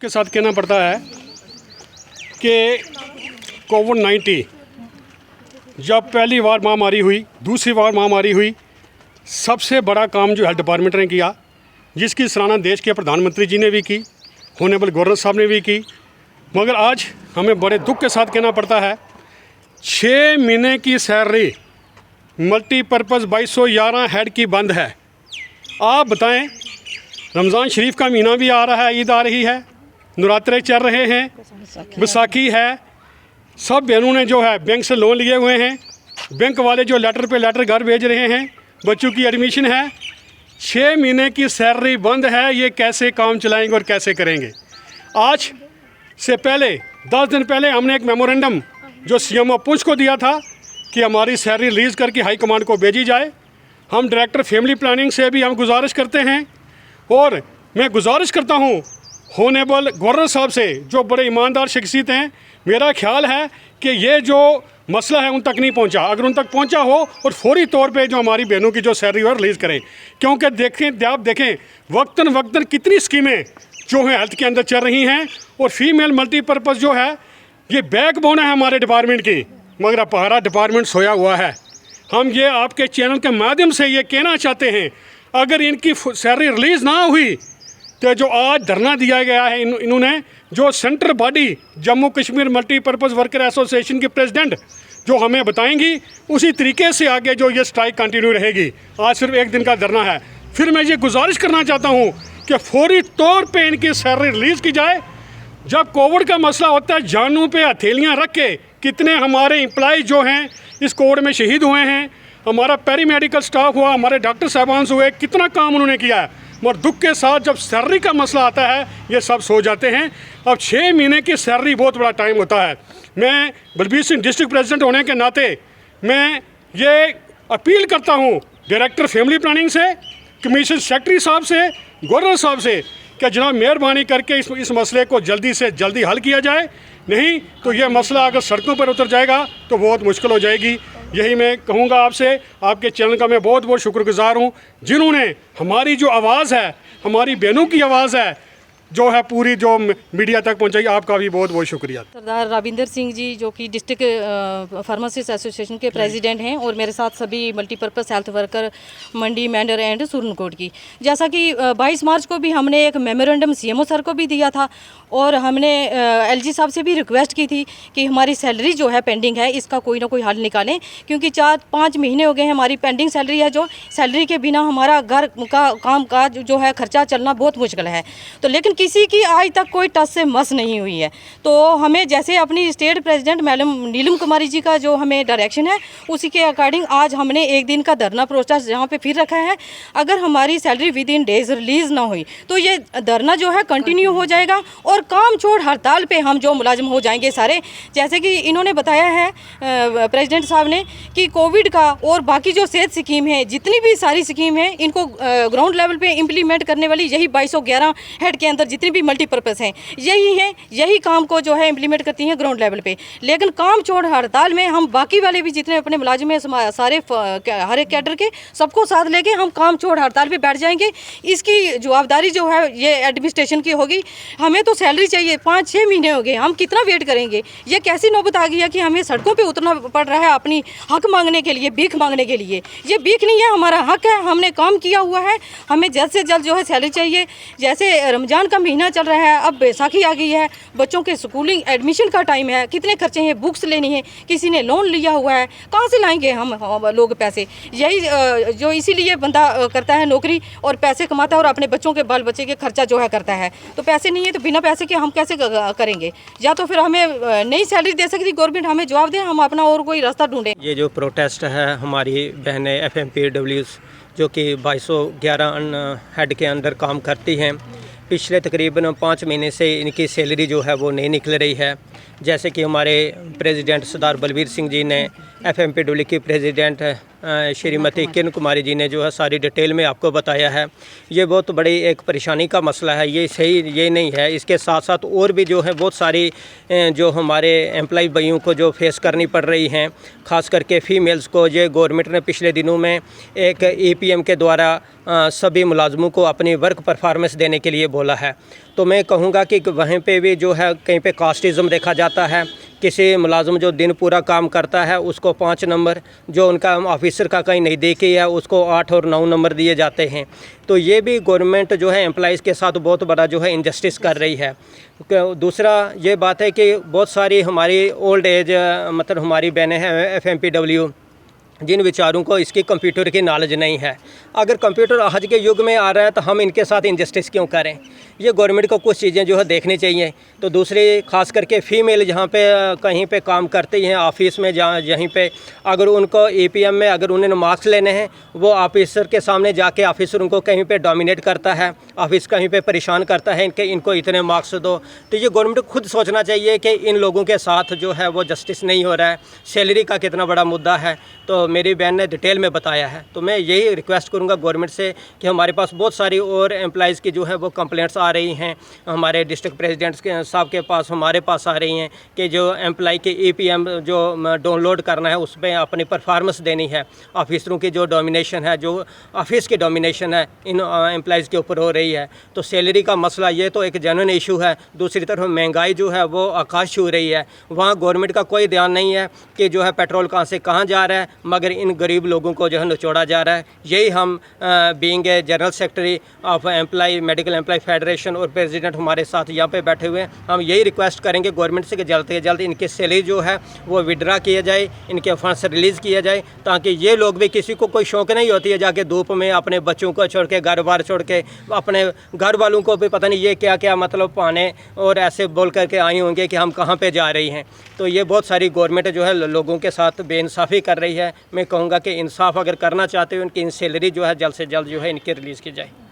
के साथ कहना पड़ता है कि कोविड-19 जब पहली बार महामारी हुई, दूसरी बार महामारी हुई, सबसे बड़ा काम जो हेल्थ डिपार्टमेंट ने किया, जिसकी सराहना देश के प्रधानमंत्री जी ने भी की, होनेबल गवर्नर साहब ने भी की। मगर आज हमें बड़े दुख के साथ कहना पड़ता है 6 महीने की सैलरी मल्टीपर्पज़ 2211 हेड की बंद है। आप बताएं, रमज़ान शरीफ का महीना भी आ रहा है, ईद आ रही है, नवरात्रे चल रहे हैं, बैसाखी है। सब बहनों ने जो है बैंक से लोन लिए हुए हैं, बैंक वाले जो लेटर पे लेटर घर भेज रहे हैं, बच्चों की एडमिशन है। 6 महीने की सैलरी बंद है, ये कैसे काम चलाएंगे और कैसे करेंगे। आज से पहले 10 दिन पहले हमने एक मेमोरेंडम जो सीएमओ पुंछ को दिया था कि हमारी सैलरी रिलीज़ करके हाई कमांड को भेजी जाए। हम डायरेक्टर फैमिली प्लानिंग से भी हम गुजारिश करते हैं और मैं गुजारिश करता हूँ होनेबल गवर्नर साहब से, जो बड़े ईमानदार शख्सियत हैं। मेरा ख्याल है कि ये जो मसला है उन तक नहीं पहुंचा, अगर उन तक पहुंचा हो और फौरी तौर पे जो हमारी बहनों की जो सैलरी है रिलीज़ करें। क्योंकि आप देखें वक्तन वक्तन कितनी स्कीमें जो हैं हेल्थ के अंदर चल रही हैं और फीमेल मल्टीपर्पज़ जो है ये बैकबोन है हमारे डिपार्टमेंट की, मगर अब हमारा डिपार्टमेंट सोया हुआ है। हम ये आपके चैनल के माध्यम से ये कहना चाहते हैं, अगर इनकी सैलरी रिलीज़ ना हुई तो जो आज धरना दिया गया है इन्होंने, जो central body Jammu Kashmir multipurpose worker association की प्रेसिडेंट जो हमें बताएंगी, उसी तरीके से आगे जो ये स्ट्राइक कंटिन्यू रहेगी। आज सिर्फ एक दिन का धरना है। फिर मैं ये गुजारिश करना चाहता हूँ कि फौरी तौर पे इनकी सैलरी रिलीज़ की जाए। जब कोविड का मसला होता है, जानों पे हथेलियाँ रख के कितने हमारे एम्प्लॉय जो हैं इस कोविड में शहीद हुए हैं, हमारा पेरी मेडिकल स्टाफ हुआ, हमारे डॉक्टर साहबान हुए, कितना काम उन्होंने किया है। मगर दुख के साथ जब सैलरी का मसला आता है ये सब सो जाते हैं। अब 6 महीने की सैलरी बहुत बड़ा टाइम होता है। मैं बलबीर सिंह डिस्ट्रिक्ट प्रेसिडेंट होने के नाते मैं ये अपील करता हूँ डायरेक्टर फैमिली प्लानिंग से, कमीशन सेक्रेटरी साहब से, गवर्नर साहब से कि जनाब मेहरबानी करके इस मसले को जल्दी से जल्दी हल किया जाए। नहीं तो यह मसला अगर सड़कों पर उतर जाएगा तो बहुत मुश्किल हो जाएगी। यही मैं कहूँगा आपसे। आपके चैनल का मैं बहुत बहुत शुक्रगुजार हूँ, जिन्होंने हमारी जो आवाज़ है, हमारी बहनों की आवाज़ है जो है पूरी जो मीडिया तक पहुंचाई। आपका भी बहुत बहुत शुक्रिया। सरदार राविंदर सिंह जी जो कि डिस्ट्रिक्ट फार्मासिस्ट एसोसिएशन के प्रेसिडेंट हैं और मेरे साथ सभी multipurpose health worker Mandi, Mendhar and Surankote की। जैसा कि 22 मार्च को भी हमने एक मेमोरेंडम सीएमओ सर को भी दिया था और हमने एलजी साहब से भी रिक्वेस्ट की थी कि हमारी सैलरी जो है पेंडिंग है, इसका कोई ना कोई हल निकालें, क्योंकि 4-5 महीने हो गए हैं हमारी पेंडिंग सैलरी है। जो सैलरी के बिना हमारा घर का काम काज जो है खर्चा चलना बहुत मुश्किल है। तो लेकिन किसी की आज तक कोई टस से मस नहीं हुई है। तो हमें जैसे अपनी स्टेट प्रेसिडेंट मैडम नीलम कुमारी जी का जो हमें डायरेक्शन है, उसी के अकॉर्डिंग आज हमने एक दिन का धरना प्रोटेस्ट जहाँ पे फिर रखा है। अगर हमारी salary with in days release ना हुई तो ये धरना जो है कंटिन्यू हो जाएगा और काम छोड़ हड़ताल पे हम जो मुलाजिम हो जाएंगे सारे। जैसे कि इन्होंने बताया है प्रेसिडेंट साहब ने कि कोविड का और बाकी जो सेहत स्कीम है, जितनी भी सारी स्कीम है, इनको ग्राउंड लेवल पे इम्प्लीमेंट करने वाली यही 2211 हेड के अंदर जितनी भी मल्टीपर्पज़ हैं यही है, यही काम को जो है इम्प्लीमेंट करती हैं ग्राउंड लेवल पे। लेकिन काम छोड़ हड़ताल में हम बाकी वाले भी जितने अपने मुलाजिम हैं सारे हर एक कैडर के सबको साथ लेके हम काम छोड़ हड़ताल पे बैठ जाएंगे। इसकी जवाबदारी जो है ये एडमिनिस्ट्रेशन की होगी। हमें तो सैलरी चाहिए, 5-6 महीने हो गए, हम कितना वेट करेंगे। ये कैसी नौबत आ गई है कि हमें सड़कों पर उतरना पड़ रहा है अपनी हक मांगने के लिए, भीख मांगने के लिए। ये भीख नहीं है, हमारा हक है, हमने काम किया हुआ है, हमें जल्द से जल्द जो है सैलरी चाहिए। जैसे रमज़ान का महीना चल रहा है, अब बैसाखी आ गई है, बच्चों के स्कूलिंग एडमिशन का टाइम है, कितने खर्चे हैं, बुक्स लेनी है, किसी ने लोन लिया हुआ है, कहाँ से लाएंगे हम लोग पैसे। यही जो इसीलिए बंदा करता है नौकरी और पैसे कमाता है और अपने बच्चों के बाल बच्चे के खर्चा जो है करता है। तो पैसे नहीं है तो बिना पैसे के हम कैसे करेंगे। या तो फिर हमें नई सैलरी दे सकती गवर्नमेंट, हमें जवाब दें, हम अपना और कोई रास्ता ढूंढें। ये जो प्रोटेस्ट है हमारी बहनें FMPWs जो कि 2211 हेड के अंदर काम करती हैं, पिछले तकरीबन 5 महीने से इनकी सैलरी जो है वो नहीं निकल रही है। जैसे कि हमारे प्रेसिडेंट सरदार बलबीर सिंह जी ने FMPW की प्रेसिडेंट श्रीमती किरण कुमारी जी ने जो है सारी डिटेल में आपको बताया है। ये बहुत बड़ी एक परेशानी का मसला है, ये सही ये नहीं है। इसके साथ साथ और भी जो है बहुत सारी जो हमारे एम्प्लॉय भाइयों को जो फेस करनी पड़ रही हैं, ख़ास करके फ़ीमेल्स को। ये गवर्नमेंट ने पिछले दिनों में एक EPM के द्वारा सभी मुलाजमों को अपनी वर्क परफॉर्मेंस देने के लिए बोला है। तो मैं कहूँगा कि वहीं पे भी जो है कहीं पे कास्टिज़म देखा जाता है। किसी मुलाजम जो दिन पूरा काम करता है उसको 5 नंबर, जो उनका ऑफिसर का कहीं नहीं देखी है उसको 8 और 9 नंबर दिए जाते हैं। तो ये भी गवर्नमेंट जो है एम्प्लॉइज़ के साथ बहुत बड़ा जो है इनजस्टिस कर रही है। दूसरा ये बात है कि बहुत सारी हमारी ओल्ड एज मतलब हमारी बहनें हैं FMPW, जिन बेचारों को इसकी कंप्यूटर की नॉलेज नहीं है। अगर कंप्यूटर आज के युग में आ रहा है तो हम इनके साथ इंजस्टिस क्यों करें? ये गवर्नमेंट को कुछ चीज़ें जो है देखनी चाहिए। तो दूसरी खास करके फ़ीमेल जहाँ पे कहीं पे काम करती हैं ऑफिस में, जहाँ यहीं पे अगर उनको EPM में अगर उन्हें मार्क्स लेने हैं, वो ऑफिसर के सामने जाके ऑफिसर उनको कहीं पे डोमिनेट करता है, ऑफिस कहीं पे परेशान करता है इनको इतने मार्क्स दो। तो ये गवर्नमेंट को खुद सोचना चाहिए कि इन लोगों के साथ जो है वो जस्टिस नहीं हो रहा है। सैलरी का कितना बड़ा मुद्दा है, तो मेरी बहन ने डिटेल में बताया है। तो मैं यही रिक्वेस्ट करूंगा गवर्नमेंट से कि हमारे पास बहुत सारी और एम्प्लॉइज़ की जो है वो कंप्लेंट्स आ रही हैं, हमारे डिस्ट्रिक्ट प्रेसिडेंट्स के साहब के पास, हमारे पास आ रही हैं कि जो एम्प्लॉय के EPM जो डाउनलोड करना है उस पर अपनी परफॉर्मेंस देनी है। ऑफिसरों की जो डोमिनेशन है, जो ऑफिस की डोमिनेशन है इन एम्प्लॉइज़ के ऊपर हो रही है। तो सैलरी का मसला ये तो एक जेन्युइन इशू है। दूसरी तरफ महंगाई जो है वो आकाश छू रही है। वहाँ गवर्नमेंट का कोई ध्यान नहीं है कि जो है पेट्रोल कहाँ से कहाँ जा रहा है, मगर इन गरीब लोगों को जो है निचोड़ा जा रहा है। यही हम being a general secretary of employ medical employ federation और प्रेसिडेंट हमारे साथ यहाँ पे बैठे हुए हैं, हम यही रिक्वेस्ट करेंगे गवर्नमेंट से कि जल्द से जल्द इनकी सैलरी जो है वो विड्रा किया जाए, इनके फंड्स रिलीज़ किया जाए, ताकि ये लोग भी, किसी को कोई शौक़ नहीं होती है जाके धूप में अपने बच्चों को छोड़ के, घर बार छोड़ के, अपने घर वालों को भी पता नहीं ये क्या क्या मतलब पाने और ऐसे बोल करके आई होंगे कि हम कहाँ पे जा रही हैं। तो ये बहुत सारी गवर्नमेंट जो है लोगों के साथ बेइंसाफ़ी कर रही है। मैं कहूँगा कि इंसाफ अगर करना चाहते हो, इनकी सैलरी जो है जल्द से जल्द जो है इनकी रिलीज़ की जाए।